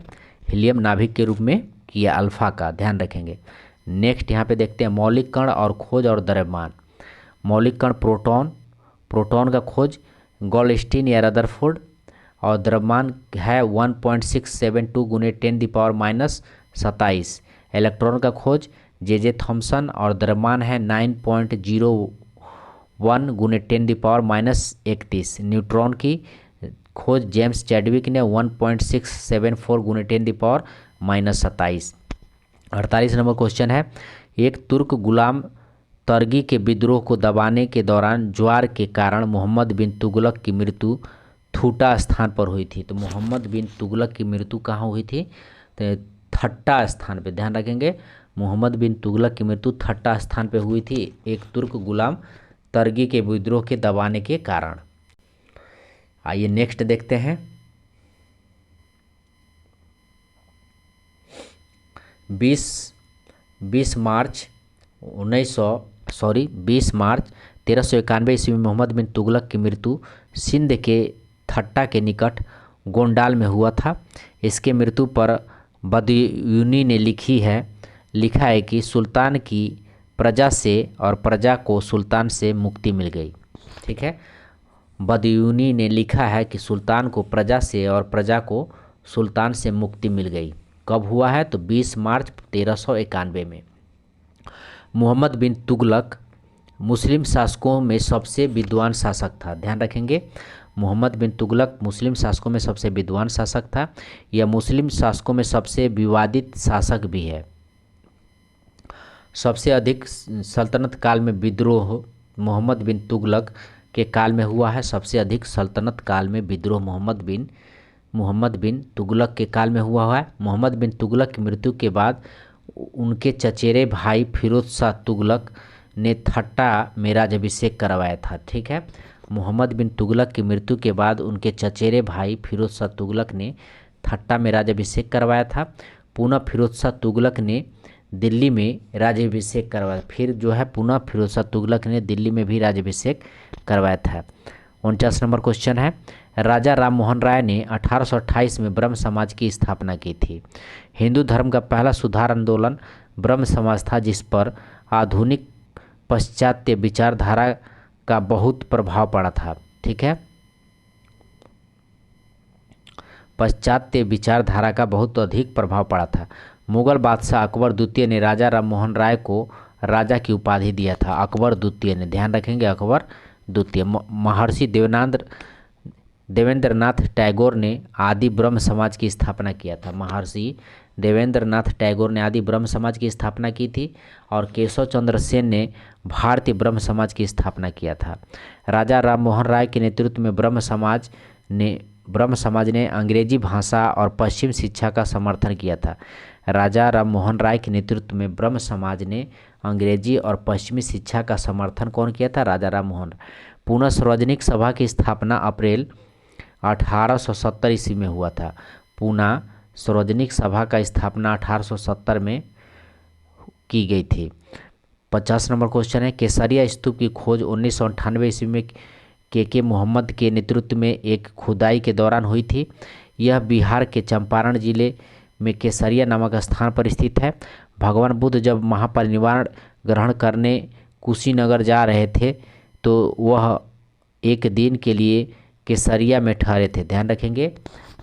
हीलियम नाभिक के रूप में किया अल्फा का, ध्यान रखेंगे। नेक्स्ट यहाँ पे देखते हैं मौलिक कण और खोज और द्रव्यमान। मौलिक कण प्रोटॉन का खोज गोल्डस्टीन या रदरफोर्ड, और द्रव्यमान है 1.672 × 10⁻⁻27। इलेक्ट्रॉन का खोज जे थॉमसन और द्रव्यमान है 9.01 × 10⁻31। न्यूट्रॉन की खोज जेम्स चैडविक ने 1.674 × 10⁻27। 48 नंबर क्वेश्चन है, एक तुर्क गुलाम तरगी के विद्रोह को दबाने के दौरान ज्वार के कारण मोहम्मद बिन तुगलक की मृत्यु थूटा स्थान पर हुई थी। तो मोहम्मद बिन तुगलक की मृत्यु कहाँ हुई थी? तो थट्टा स्थान पे, ध्यान रखेंगे। मोहम्मद बिन तुगलक की मृत्यु थट्टा स्थान पे हुई थी, एक तुर्क गुलाम तरगी के विद्रोह के दबाने के कारण। आइए नेक्स्ट देखते हैं। 20 मार्च 1391 ईस्वी में मोहम्मद बिन तुगलक की मृत्यु सिंध के थट्टा के निकट गोंडाल में हुआ था। इसके मृत्यु पर बदयूनी ने लिखा है कि सुल्तान की प्रजा से और प्रजा को सुल्तान से मुक्ति मिल गई। ठीक है, बदयूनी ने लिखा है कि सुल्तान को प्रजा से और प्रजा को सुल्तान से मुक्ति मिल गई। कब हुआ है? तो 20 मार्च 1391 में। मोहम्मद बिन तुगलक मुस्लिम शासकों में सबसे विद्वान शासक था। ध्यान रखेंगे, मोहम्मद बिन तुगलक मुस्लिम शासकों में सबसे विद्वान शासक था। यह मुस्लिम शासकों में सबसे विवादित शासक भी है। सबसे अधिक सल्तनत काल में विद्रोह मोहम्मद बिन तुगलक के काल में हुआ है। सबसे अधिक सल्तनत काल में विद्रोह मोहम्मद बिन तुगलक के काल में हुआ है। मोहम्मद बिन तुगलक की मृत्यु के बाद उनके चचेरे भाई फिरोज शाह तुगलक ने थट्टा में राज्याभिषेक करवाया था। ठीक है, मोहम्मद बिन तुगलक की मृत्यु के बाद उनके चचेरे भाई फिरोज शाह तुगलक ने थट्टा में राज्याभिषेक करवाया था। पुनः फिरोज शाह तुगलक ने दिल्ली में राज्याभिषेक करवाया। फिर जो है पुनः फिरोज शाह तुगलक ने दिल्ली में भी राज्याभिषेक करवाया था। 49 नंबर क्वेश्चन है, राजा राम मोहन राय ने 1828 में ब्रह्म समाज की स्थापना की थी। हिंदू धर्म का पहला सुधार आंदोलन ब्रह्म समाज था, जिस पर आधुनिक पाश्चात्य विचारधारा का बहुत प्रभाव पड़ा था। ठीक है, पाश्चात्य विचारधारा का बहुत अधिक प्रभाव पड़ा था। मुगल बादशाह अकबर द्वितीय ने राजा राम मोहन राय को राजा की उपाधि दिया था। अकबर द्वितीय ने, ध्यान रखेंगे, अकबर द्वितीय। महर्षि देवेंद्रनाथ टैगोर ने आदि ब्रह्म समाज की स्थापना किया था। महर्षि देवेंद्रनाथ टैगोर ने आदि ब्रह्म समाज की स्थापना की थी और केशव चंद्र सेन ने भारतीय ब्रह्म समाज की स्थापना किया था। राजा राम मोहन राय के नेतृत्व में ब्रह्म समाज ने ब्रह्म समाज ने अंग्रेजी भाषा और पश्चिम शिक्षा का समर्थन किया था? राजा राम मोहन राय के नेतृत्व में ब्रह्म समाज ने अंग्रेजी और पश्चिमी शिक्षा का समर्थन कौन किया था? राजा राम मोहन। पुनः सार्वजनिक सभा की स्थापना अप्रैल 1870 ईस्वी में हुआ था। पुनः सार्वजनिक सभा का स्थापना 1870 में की गई थी। 50 नंबर क्वेश्चन है, केसरिया स्तूप की खोज 1998 ईस्वी में के मोहम्मद के नेतृत्व में एक खुदाई के दौरान हुई थी। यह बिहार के चंपारण जिले में केसरिया नामक स्थान पर स्थित है। भगवान बुद्ध जब महापरिनिर्वाण ग्रहण करने कुशीनगर जा रहे थे तो वह एक दिन के लिए केसरिया में ठहरे थे। ध्यान रखेंगे,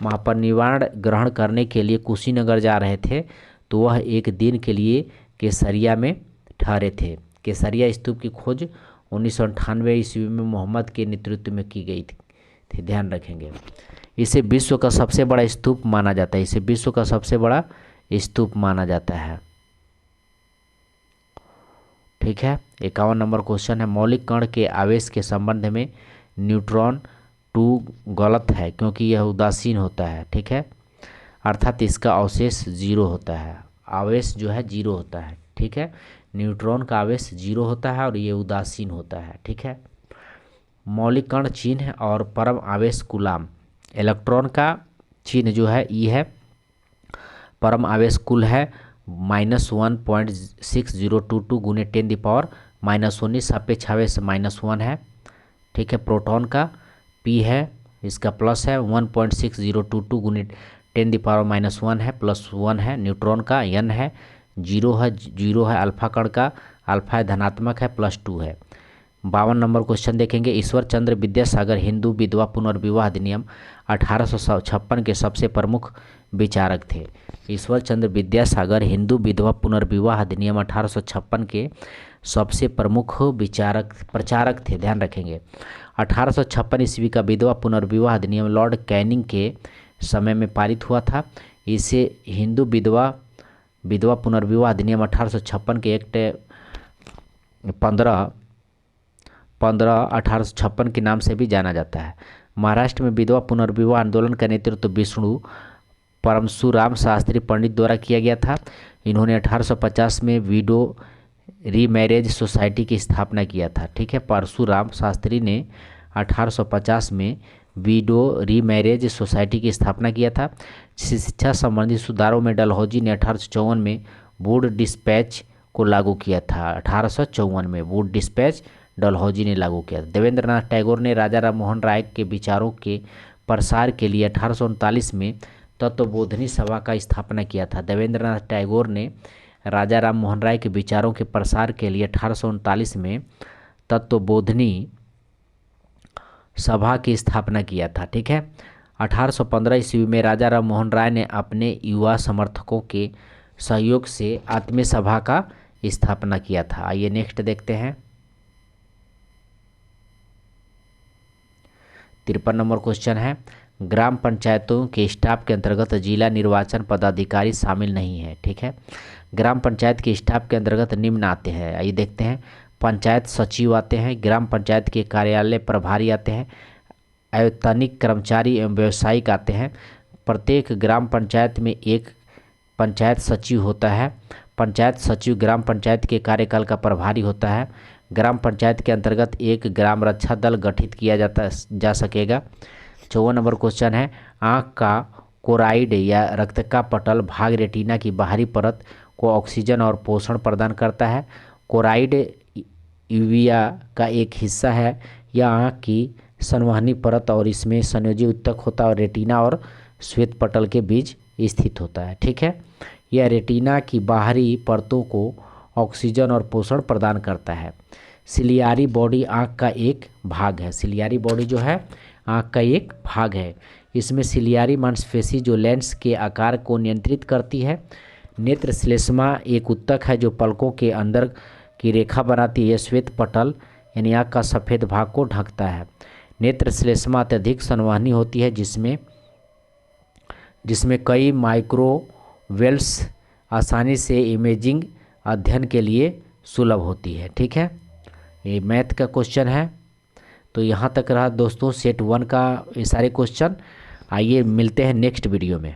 महापरिनिर्वाण ग्रहण करने के लिए कुशीनगर जा रहे थे तो वह एक दिन के लिए केसरिया में ठहरे थे। केसरिया स्तूप की खोज 1998 ईस्वी में मोहम्मद के नेतृत्व में की गई थी। ध्यान रखेंगे, इसे विश्व का सबसे बड़ा स्तूप माना जाता है। इसे विश्व का सबसे बड़ा स्तूप माना जाता है। ठीक है। 51 नंबर क्वेश्चन है, मौलिक कण के आवेश के संबंध में न्यूट्रॉन 2 गलत है क्योंकि यह उदासीन होता है। ठीक है, अर्थात इसका अवशेष 0 होता है। आवेश जो है 0 होता है। ठीक है, न्यूट्रॉन का आवेश 0 होता है और ये उदासीन होता है। ठीक है। मौलिक कण चिन्ह और परम आवेश कूलाम। इलेक्ट्रॉन का चिन्ह जो है ई है, परम आवेश कुल है -1.6022 गुने 10⁻⁻19 सापेक्ष आवेश -1 है। ठीक है। प्रोटॉन का पी है, इसका प्लस है 1.6022 गुने 10⁻⁻1 है, +1 है। न्यूट्रॉन का n है, 0 है। अल्फा कण का अल्फा धनात्मक है, +2 है। 52 नंबर क्वेश्चन देखेंगे, ईश्वर चंद्र विद्यासागर हिंदू विधवा पुनर्विवाह अधिनियम 1856 के सबसे प्रमुख विचारक थे। ईश्वर चंद्र विद्यासागर हिंदू विधवा पुनर्विवाह अधिनियम 1856 के सबसे प्रमुख प्रचारक थे। ध्यान रखेंगे, 1856 ईस्वी का विधवा पुनर्विवाह अधिनियम लॉर्ड कैनिंग के समय में पारित हुआ था। इसे हिंदू विधवा पुनर्विवाह अधिनियम 1856 के एक्ट 15/1856 के नाम से भी जाना जाता है। महाराष्ट्र में विधवा पुनर्विवाह आंदोलन का नेतृत्व विष्णु परमसुराम शास्त्री पंडित द्वारा किया गया था। इन्होंने 1850 में विडो रीमैरेज सोसाइटी की स्थापना किया था। ठीक है, परशुराम शास्त्री ने 1850 में विडो रीमैरेज सोसाइटी की स्थापना किया था। शिक्षा संबंधी सुधारों में डलहौजी ने 1854 में वुड डिस्पैच को लागू किया था। 1854 में वुड डिस्पैच डलहौजी ने लागू किया था। देवेंद्रनाथ टैगोर ने राजा राम मोहन राय के विचारों के प्रसार के लिए 1839 में तत्वबोधिनी सभा का स्थापना किया था। देवेंद्रनाथ टैगोर ने राजा राम मोहन राय के विचारों के प्रसार के लिए 1839 में तत्वबोधिनी सभा की स्थापना किया था। ठीक है। 1815 ईस्वी में राजा राम मोहन राय ने अपने युवा समर्थकों के सहयोग से आत्मीय सभा का स्थापना किया था। आइए नेक्स्ट देखते हैं। 53 नंबर क्वेश्चन है, ग्राम पंचायतों के स्टाफ के अंतर्गत जिला निर्वाचन पदाधिकारी शामिल नहीं है। ठीक है, ग्राम पंचायत के स्टाफ के अंतर्गत निम्न आते हैं। आइए देखते हैं। पंचायत सचिव आते हैं, ग्राम पंचायत के कार्यालय प्रभारी आते हैं, आयतनिक कर्मचारी एवं व्यावसायिक आते हैं। प्रत्येक ग्राम पंचायत में एक पंचायत सचिव होता है। पंचायत सचिव ग्राम पंचायत के कार्यकाल का प्रभारी होता है। ग्राम पंचायत के अंतर्गत एक ग्राम रक्षा दल गठित किया जा सकेगा। 54 नंबर क्वेश्चन है, आँख का कोराइड या रक्त का पटल भाग रेटिना की बाहरी परत को ऑक्सीजन और पोषण प्रदान करता है। कोराइड यूविया का एक हिस्सा है। यह आँख की संवहनी परत और इसमें संयोजी ऊतक होता है और रेटिना और श्वेत पटल के बीच स्थित होता है। ठीक है, यह रेटिना की बाहरी परतों को ऑक्सीजन और पोषण प्रदान करता है। सिलियारी बॉडी आँख का एक भाग है। सिलियारी बॉडी जो है आँख का एक भाग है। इसमें सिलियारी मांसपेशी जो लेंस के आकार को नियंत्रित करती है। नेत्र श्लेष्मा एक ऊतक है जो पलकों के अंदर की रेखा बनाती है। श्वेत पटल यानी आँख का सफ़ेद भाग को ढकता है। नेत्र श्लेष्मा अत्यधिक संवहनी होती है जिसमें कई माइक्रोवेल्स आसानी से इमेजिंग अध्ययन के लिए सुलभ होती है। ठीक है, ये मैथ का क्वेश्चन है। तो यहाँ तक रहा दोस्तों सेट 1 का ये सारे क्वेश्चन। आइए मिलते हैं नेक्स्ट वीडियो में।